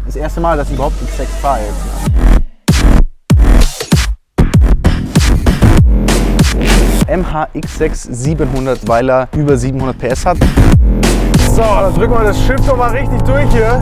das erste Mal, dass ich überhaupt X6 fahre jetzt. MHX6 700, weil er über 700 PS hat. So, dann drücken wir das Schiff doch mal richtig durch hier.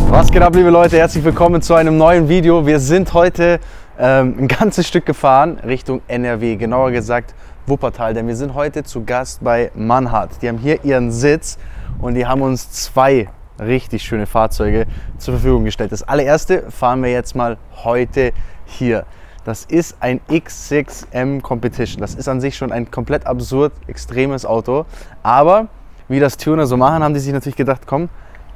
Was geht ab, liebe Leute? Herzlich willkommen zu einem neuen Video. Wir sind heute ein ganzes Stück gefahren Richtung NRW, genauer gesagt Wuppertal, denn wir sind heute zu Gast bei Manhart. Die haben hier ihren Sitz und die haben uns zwei richtig schöne Fahrzeuge zur Verfügung gestellt. Das allererste fahren wir jetzt mal heute hier. Das ist ein X6M Competition. Das ist an sich schon ein komplett absurd extremes Auto. Aber wie das Tuner so machen, haben die sich natürlich gedacht, komm,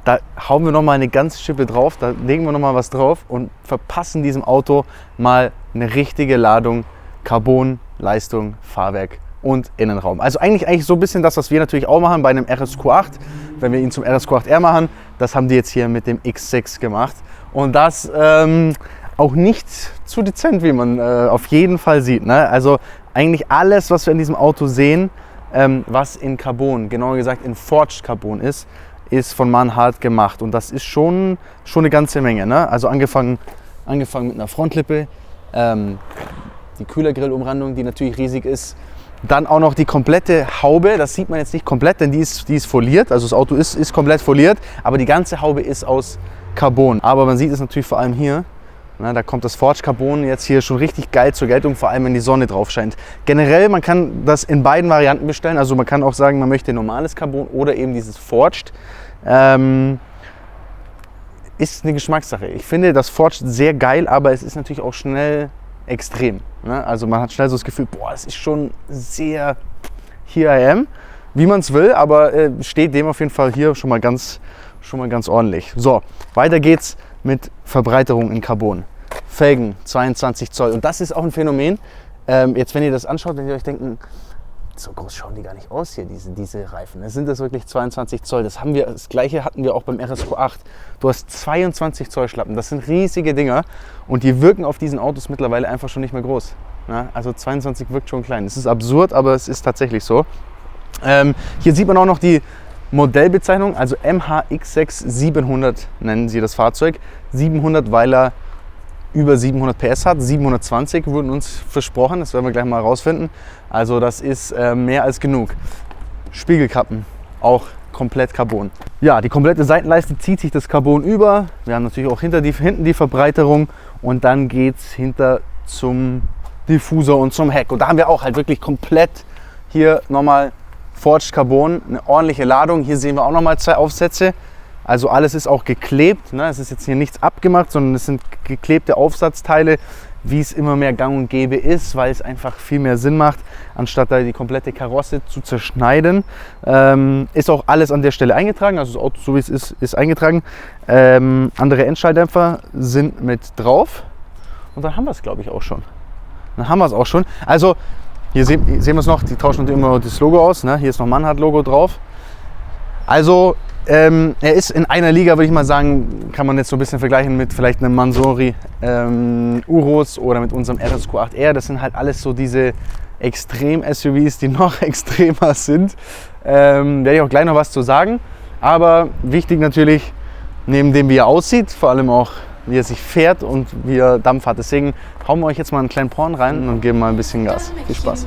da hauen wir noch mal eine ganze Schippe drauf, da legen wir noch mal was drauf und verpassen diesem Auto mal eine richtige Ladung Carbon, Leistung, Fahrwerk und Innenraum. Also eigentlich so ein bisschen das, was wir natürlich auch machen bei einem RSQ8, wenn wir ihn zum RSQ8R machen. Das haben die jetzt hier mit dem X6 gemacht und das auch nicht zu dezent, wie man auf jeden Fall sieht, ne? Also eigentlich alles, was wir in diesem Auto sehen, was in Carbon, genauer gesagt in Forged Carbon ist von Manhart gemacht und das ist schon eine ganze Menge, ne? Also angefangen mit einer Frontlippe, die Kühlergrillumrandung, die natürlich riesig ist, dann auch noch die komplette Haube, das sieht man jetzt nicht komplett, denn die ist foliert, also das Auto ist komplett foliert, aber die ganze Haube ist aus Carbon. Aber man sieht es natürlich vor allem hier, na, da kommt das Forged Carbon jetzt hier schon richtig geil zur Geltung, vor allem wenn die Sonne drauf scheint. Generell, man kann das in beiden Varianten bestellen, also man kann auch sagen, man möchte normales Carbon oder eben dieses Forged. Ist eine Geschmackssache. Ich finde das Forged sehr geil, aber es ist natürlich auch schnell extrem. Ne? Also man hat schnell so das Gefühl, boah, es ist schon sehr here I am, wie man es will, aber steht dem auf jeden Fall hier schon mal ganz ordentlich. So, weiter geht's mit Verbreiterung in Carbon. Felgen 22 Zoll und das ist auch ein Phänomen. Jetzt wenn ihr das anschaut, werdet ihr euch denken, so groß schauen die gar nicht aus hier, diese Reifen. Sind das wirklich 22 Zoll? Das gleiche hatten wir auch beim RSQ8. Du hast 22 Zoll Schlappen, das sind riesige Dinger und die wirken auf diesen Autos mittlerweile einfach schon nicht mehr groß. Ja, also 22 wirkt schon klein. Es ist absurd, aber es ist tatsächlich so. Hier sieht man auch noch die Modellbezeichnung, also MHX6 700 nennen sie das Fahrzeug. 700, weil er über 700 PS hat, 720 wurden uns versprochen, das werden wir gleich mal rausfinden. Also das ist mehr als genug. Spiegelkappen, auch komplett Carbon. Ja, die komplette Seitenleiste zieht sich das Carbon über. Wir haben natürlich auch hinten die Verbreiterung und dann geht es hinter zum Diffusor und zum Heck. Und da haben wir auch halt wirklich komplett hier nochmal Forged Carbon, eine ordentliche Ladung. Hier sehen wir auch nochmal zwei Aufsätze. Also alles ist auch geklebt, ne? Es ist jetzt hier nichts abgemacht, sondern es sind geklebte Aufsatzteile, wie es immer mehr gang und gäbe ist, weil es einfach viel mehr Sinn macht, anstatt da die komplette Karosse zu zerschneiden. Ist auch alles an der Stelle eingetragen, also das Auto, so wie es ist eingetragen. Andere Endschalldämpfer sind mit drauf und dann haben wir es, glaube ich, auch schon. Also hier sehen wir es noch, die tauschen natürlich immer das Logo aus, ne? Hier ist noch Manhart-Logo drauf. Also er ist in einer Liga, würde ich mal sagen, kann man jetzt so ein bisschen vergleichen mit vielleicht einem Mansory Urus oder mit unserem RSQ8R. Das sind halt alles so diese Extrem-SUVs, die noch extremer sind. Werde ich auch gleich noch was zu sagen. Aber wichtig natürlich, neben dem wie er aussieht, vor allem auch wie er sich fährt und wie er Dampf hat. Deswegen hauen wir euch jetzt mal einen kleinen Porn rein und geben mal ein bisschen Gas. Viel Spaß.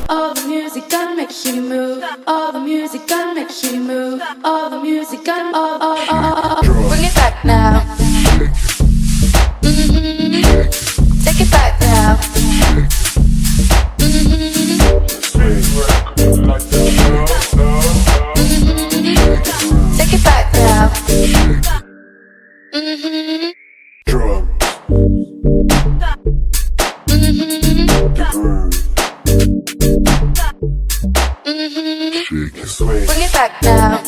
All the music gonna make you move. All the music gonna make you move. All the music gonna bring it back now. Take it back now. Take it back now. Bring it back now.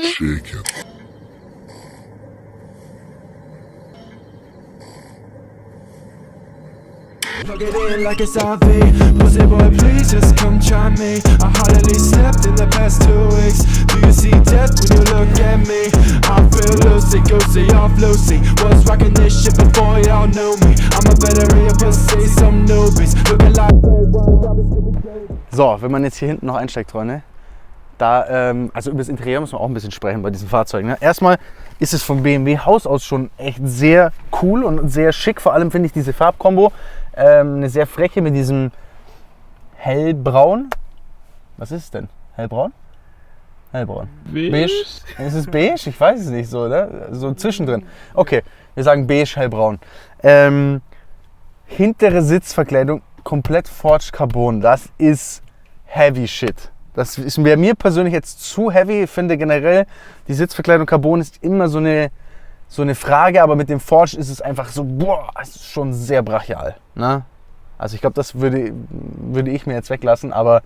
Shake it. Plug it in like it's RV. Pussy boy, please just come try me. I hardly slept in the past 2 weeks. Do you see death when you look at me? I feel loosey-goosey off Lucy. Was rocking this shit before y'all knew me. I'm a veteran of pussy, some newbies looking like. So, wenn man jetzt hier hinten noch einsteigt, Freunde, Also über das Interieur müssen wir auch ein bisschen sprechen bei diesen Fahrzeugen. Ne? Erstmal ist es vom BMW Haus aus schon echt sehr cool und sehr schick. Vor allem finde ich diese Farbkombo eine sehr freche mit diesem hellbraun. Was ist es denn? Hellbraun? Hellbraun. Beige? Ist es beige? Ich weiß es nicht so, ne? So zwischendrin. Okay, wir sagen beige, hellbraun. Hintere Sitzverkleidung komplett Forged Carbon. Das ist heavy shit. Das ist mir persönlich jetzt zu heavy. Ich finde generell, die Sitzverkleidung Carbon ist immer so eine Frage, aber mit dem Forged ist es einfach so, boah, es ist schon sehr brachial. Ne? Also ich glaube, das würde ich mir jetzt weglassen, aber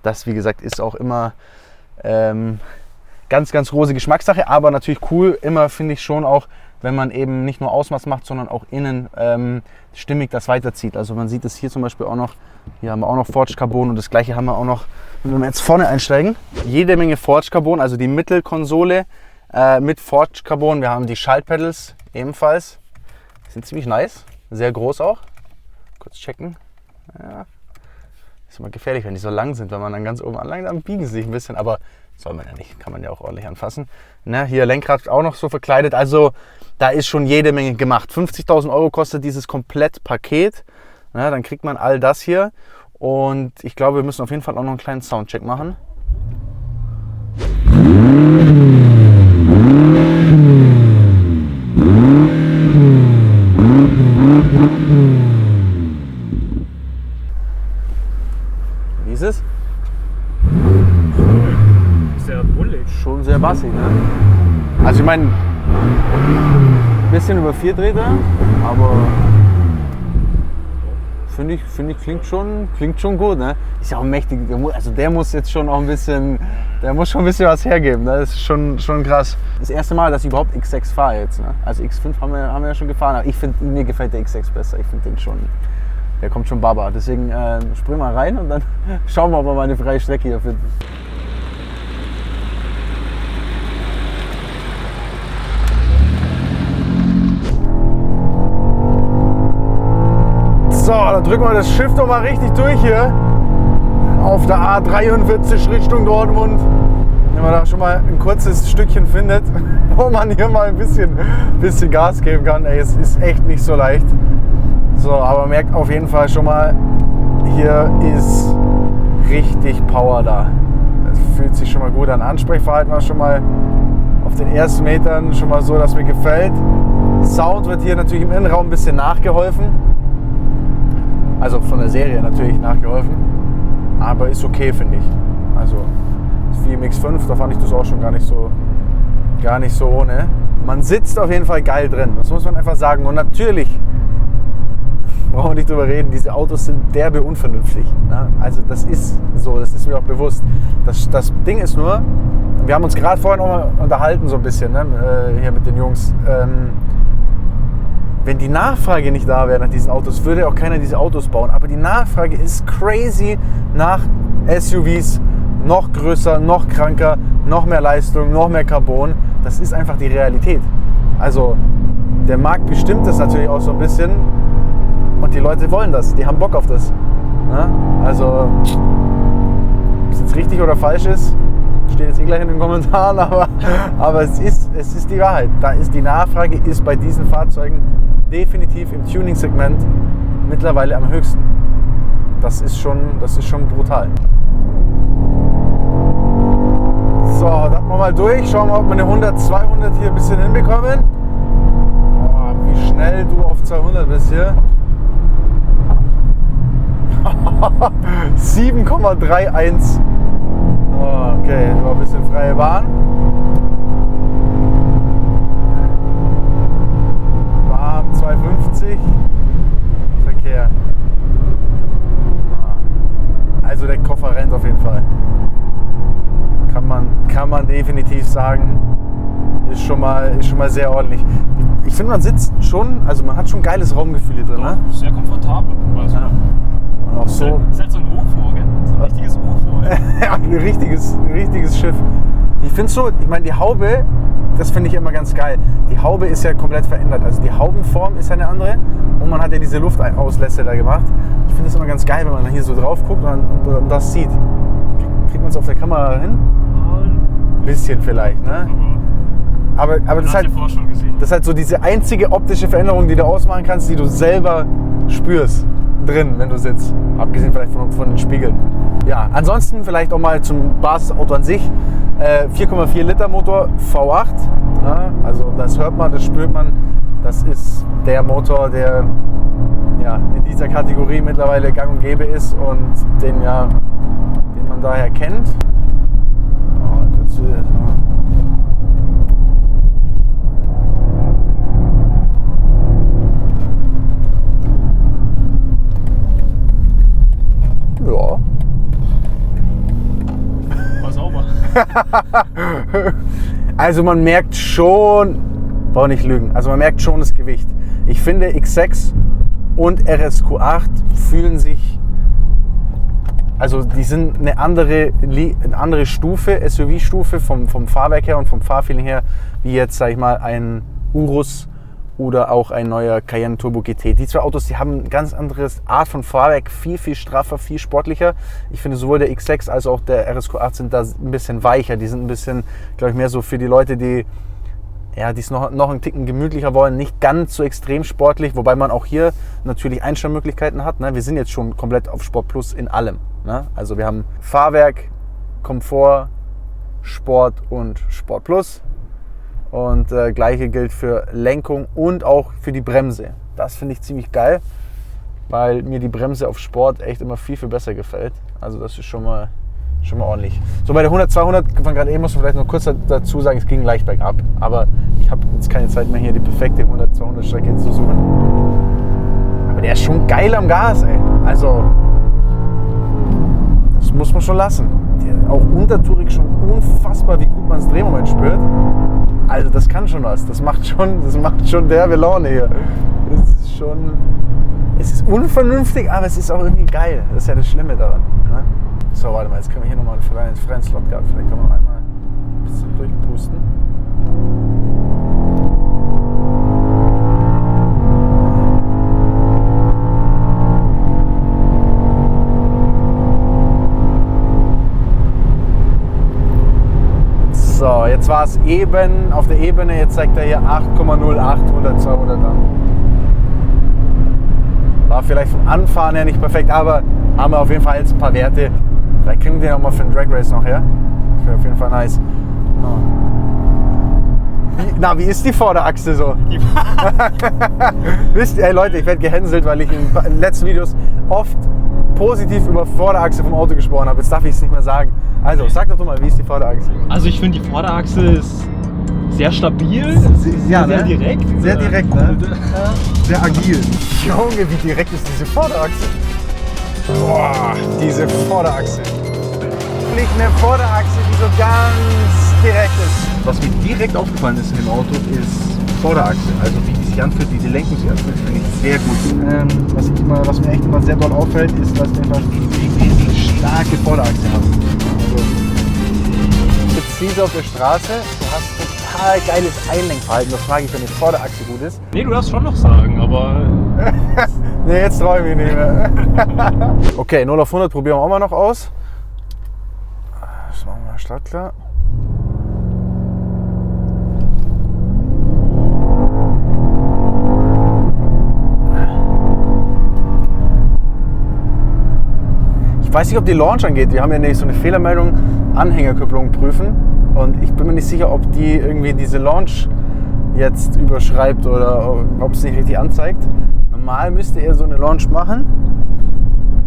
das, wie gesagt, ist auch immer ganz, ganz große Geschmackssache, aber natürlich cool, immer finde ich schon auch, wenn man eben nicht nur Ausmaß macht, sondern auch innen stimmig das weiterzieht. Also man sieht es hier zum Beispiel auch noch, hier haben wir auch noch Forged Carbon und das gleiche haben wir auch noch, wenn wir jetzt vorne einsteigen. Jede Menge Forged Carbon, also die Mittelkonsole mit Forged Carbon. Wir haben die Schaltpedals ebenfalls, die sind ziemlich nice, sehr groß auch. Kurz checken. Ja. Ist immer gefährlich, wenn die so lang sind, wenn man dann ganz oben anlangt, dann biegen sie sich ein bisschen, aber soll man ja nicht, kann man ja auch ordentlich anfassen. Ne, hier Lenkrad auch noch so verkleidet, also da ist schon jede Menge gemacht. 50.000 € kostet dieses Komplettpaket, ne, dann kriegt man all das hier und ich glaube, wir müssen auf jeden Fall auch noch einen kleinen Soundcheck machen. Wie ist es? Sehr bullig. Schon sehr bassig, ne? Also ich meine, ein bisschen über 4 Treter, aber finde ich klingt schon gut, ne? Ist ja auch mächtig, der muss jetzt schon auch ein bisschen, der muss schon ein bisschen was hergeben, ne? Das ist schon krass. Das erste Mal, dass ich überhaupt X6 fahre jetzt, ne? Also X5 haben wir ja schon gefahren, aber mir gefällt der X6 besser, ich finde den schon, der kommt schon Baba. Deswegen spring mal rein und dann schauen wir, ob wir mal eine freie Strecke hier finden. So, dann drücken wir das Schiff doch mal richtig durch hier auf der A43 Richtung Dortmund. Wenn man da schon mal ein kurzes Stückchen findet, wo man hier mal ein bisschen Gas geben kann. Ey, es ist echt nicht so leicht. So, aber man merkt auf jeden Fall schon mal, hier ist richtig Power da. Das fühlt sich schon mal gut an. Ansprechverhalten war schon mal auf den ersten Metern schon mal so, dass mir gefällt. Sound wird hier natürlich im Innenraum ein bisschen nachgeholfen. Also von der Serie natürlich nachgeholfen, aber ist okay, finde ich. Also das VMX5, da fand ich das auch schon gar nicht so ohne. Man sitzt auf jeden Fall geil drin, das muss man einfach sagen. Und natürlich, brauchen wir nicht drüber reden, diese Autos sind derbe unvernünftig. Ne? Also das ist so, das ist mir auch bewusst. Das Ding ist nur, wir haben uns gerade vorhin noch mal unterhalten so ein bisschen, ne? Hier mit den Jungs. Wenn die Nachfrage nicht da wäre nach diesen Autos, würde auch keiner diese Autos bauen. Aber die Nachfrage ist crazy nach SUVs, noch größer, noch kranker, noch mehr Leistung, noch mehr Carbon. Das ist einfach die Realität. Also der Markt bestimmt das natürlich auch so ein bisschen und die Leute wollen das, die haben Bock auf das. Ja? Also, ob es jetzt richtig oder falsch ist, steht jetzt gleich in den Kommentaren, aber es ist die Wahrheit. Die Nachfrage ist bei diesen Fahrzeugen definitiv im Tuning-Segment mittlerweile am höchsten. Das ist schon brutal. So, dann wir mal durch. Schauen wir mal, ob wir eine 100, 200 hier ein bisschen hinbekommen. Oh, wie schnell du auf 200 bist hier. 7,31. Oh, okay, war ein bisschen freie Bahn. Warm 250. Verkehr. Also der Koffer rennt auf jeden Fall. Kann man definitiv sagen, ist schon mal sehr ordentlich. Ich finde, man sitzt schon, also man hat schon geiles Raumgefühl hier drin, ne? Sehr komfortabel. Also ja. Und auch so. Das ist halt so ein UFO, gell? So ein richtiges UFO. Ja, ein richtiges Schiff. Ich finde so, ich meine, die Haube, das finde ich immer ganz geil. Die Haube ist ja komplett verändert. Also die Haubenform ist ja eine andere und man hat ja diese Luftauslässe da gemacht. Ich finde es immer ganz geil, wenn man hier so drauf guckt und das sieht. Kriegt man es auf der Kamera hin? Ein bisschen vielleicht, ne? Aber das ist halt, vorher schon gesehen. das ist halt so diese einzige optische Veränderung, die du ausmachen kannst, die du selber spürst drin, wenn du sitzt. Abgesehen vielleicht von den Spiegeln. Ja, ansonsten vielleicht auch mal zum Basisauto an sich. 4,4 Liter Motor V8. Ja, also das hört man, das spürt man. Das ist der Motor, der ja, in dieser Kategorie mittlerweile gang und gäbe ist und den man daher kennt. Oh, kurz, ja. War sauber. Also man merkt schon, brauche nicht lügen, also man merkt schon das Gewicht. Ich finde X6 und RSQ8 fühlen sich, also die sind eine andere Stufe, SUV-Stufe vom Fahrwerk her und vom Fahrfeeling her, wie jetzt, sag ich mal, ein Urus oder auch ein neuer Cayenne Turbo GT. Die zwei Autos, die haben eine ganz andere Art von Fahrwerk, viel, viel straffer, viel sportlicher. Ich finde, sowohl der X6 als auch der RSQ8 sind da ein bisschen weicher. Die sind ein bisschen, glaube ich, mehr so für die Leute, die es noch einen Ticken gemütlicher wollen, nicht ganz so extrem sportlich, wobei man auch hier natürlich Einstellmöglichkeiten hat. Ne? Wir sind jetzt schon komplett auf Sport Plus in allem. Ne? Also wir haben Fahrwerk, Komfort, Sport und Sport Plus. Und gleiche gilt für Lenkung und auch für die Bremse. Das finde ich ziemlich geil, weil mir die Bremse auf Sport echt immer viel, viel besser gefällt. Also das ist schon mal ordentlich. So, bei der 100-200 von gerade eben muss man vielleicht noch kurz dazu sagen, es ging leicht bergab. Aber ich habe jetzt keine Zeit mehr, hier die perfekte 100-200 Strecke zu suchen. Aber der ist schon geil am Gas, ey. Also, das muss man schon lassen. Auch untertourig schon unfassbar, wie gut man das Drehmoment spürt. Also das kann schon was. Das macht schon derbe Laune hier. Es ist unvernünftig, aber es ist auch irgendwie geil. Das ist ja das Schlimme daran. Ne? So, warte mal, jetzt können wir hier nochmal einen freien Slot gehabt. Vielleicht können wir noch einmal ein bisschen durchpusten. So, jetzt war es eben auf der Ebene, jetzt zeigt er hier 8,08, 100-200 an. War vielleicht vom Anfahren her nicht perfekt, aber haben wir auf jeden Fall jetzt ein paar Werte. Vielleicht kriegen wir den auch mal für den Drag Race noch her. Das wäre auf jeden Fall nice. Wie ist die Vorderachse so? Wisst ihr, ey Leute, ich werde gehänselt, weil ich in den letzten Videos oft positiv über Vorderachse vom Auto gesprochen habe. Jetzt darf ich es nicht mehr sagen. Also, sag doch mal, wie ist die Vorderachse? Also ich finde, die Vorderachse ist sehr stabil, Ja, sehr ne? direkt. Sehr direkt, ne? Sehr agil. Junge, wie direkt ist diese Vorderachse? Boah, diese Vorderachse. Wirklich eine Vorderachse, die so ganz direkt ist. Was mir direkt aufgefallen ist in dem Auto, ist Vorderachse. Also wie die sich anfühlt, wie die Lenkung sich anfühlt, finde ich sehr gut. Was mir echt immer sehr doll auffällt, ist, dass die einfach eine starke Vorderachse haben. Also, präzise auf der Straße, du hast total geiles Einlenkverhalten. Das mag ich, wenn die Vorderachse gut ist. Nee, du darfst schon noch sagen, aber... Nee, jetzt traue ich mich nicht mehr. Okay, 0 auf 100 probieren wir auch mal noch aus. Das machen wir mal startklar. Ich weiß nicht, ob die Launch angeht. Wir haben ja nicht so eine Fehlermeldung, Anhängerkupplung prüfen. Und ich bin mir nicht sicher, ob die irgendwie diese Launch jetzt überschreibt oder ob es nicht richtig anzeigt. Normal müsste er so eine Launch machen.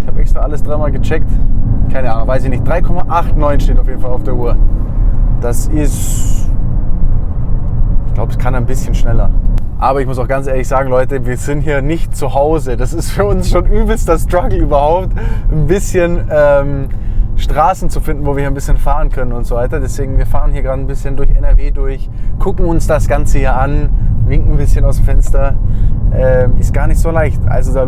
Ich habe extra alles dreimal gecheckt. Keine Ahnung, weiß ich nicht. 3,89 steht auf jeden Fall auf der Uhr. Das ist... Ich glaube, es kann ein bisschen schneller. Aber ich muss auch ganz ehrlich sagen, Leute, wir sind hier nicht zu Hause. Das ist für uns schon übelster Struggle überhaupt, ein bisschen Straßen zu finden, wo wir hier ein bisschen fahren können und so weiter. Deswegen, wir fahren hier gerade ein bisschen durch NRW durch, gucken uns das Ganze hier an, winken ein bisschen aus dem Fenster. Ist gar nicht so leicht. Also da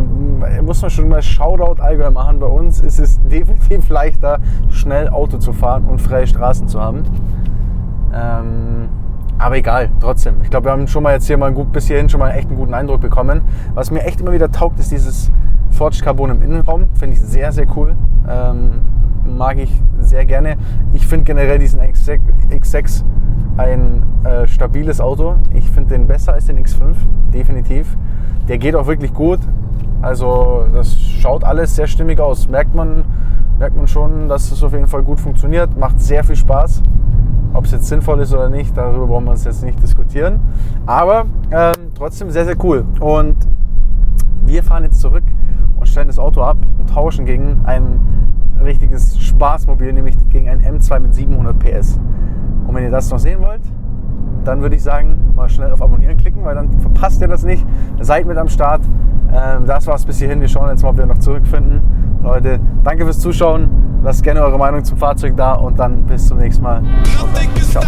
muss man schon mal Shoutout Allgäu machen. Bei uns ist es definitiv leichter, schnell Auto zu fahren und freie Straßen zu haben. Aber egal, trotzdem. Ich glaube, wir haben schon mal jetzt hier mal bis hierhin schon mal echt einen guten Eindruck bekommen. Was mir echt immer wieder taugt, ist dieses Forged Carbon im Innenraum. Finde ich sehr, sehr cool. mag ich sehr gerne. Ich finde generell diesen X6 ein stabiles Auto. Ich finde den besser als den X5, definitiv. Der geht auch wirklich gut. Also das schaut alles sehr stimmig aus. Merkt man schon, dass es auf jeden Fall gut funktioniert. Macht sehr viel Spaß. Ob es jetzt sinnvoll ist oder nicht, darüber brauchen wir uns jetzt nicht diskutieren. Aber trotzdem sehr, sehr cool. Und wir fahren jetzt zurück und stellen das Auto ab und tauschen gegen ein richtiges Spaßmobil, nämlich gegen ein M2 mit 700 PS. Und wenn ihr das noch sehen wollt, dann würde ich sagen, mal schnell auf Abonnieren klicken, weil dann verpasst ihr das nicht. Seid mit am Start. Das war's bis hierhin. Wir schauen jetzt mal, ob wir noch zurückfinden. Leute, danke fürs Zuschauen. Lasst gerne eure Meinung zum Fahrzeug da und dann bis zum nächsten Mal. Ciao.